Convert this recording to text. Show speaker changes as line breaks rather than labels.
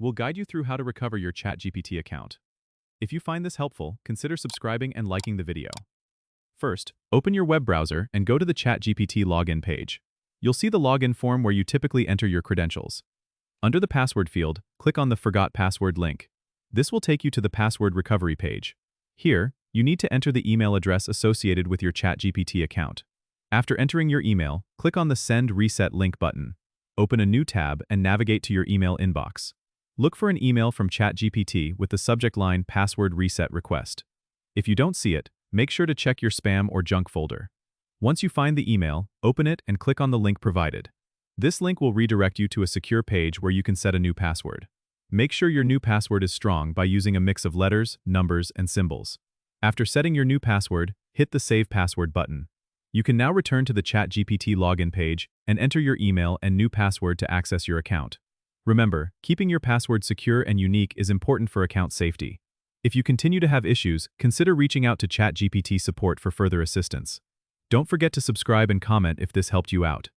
we'll guide you through how to recover your ChatGPT account. If you find this helpful, consider subscribing and liking the video. First, open your web browser and go to the ChatGPT login page. You'll see the login form where you typically enter your credentials. Under the password field, click on the Forgot Password link. This will take you to the password recovery page. Here, you need to enter the email address associated with your ChatGPT account. After entering your email, click on the Send Reset link button. Open a new tab and navigate to your email inbox. Look for an email from ChatGPT with the subject line Password Reset Request. If you don't see it, make sure to check your spam or junk folder. Once you find the email, open it and click on the link provided. This link will redirect you to a secure page where you can set a new password. Make sure your new password is strong by using a mix of letters, numbers, and symbols. After setting your new password, hit the Save Password button. You can now return to the ChatGPT login page and enter your email and new password to access your account. Remember, keeping your password secure and unique is important for account safety. If you continue to have issues, consider reaching out to ChatGPT support for further assistance. Don't forget to subscribe and comment if this helped you out.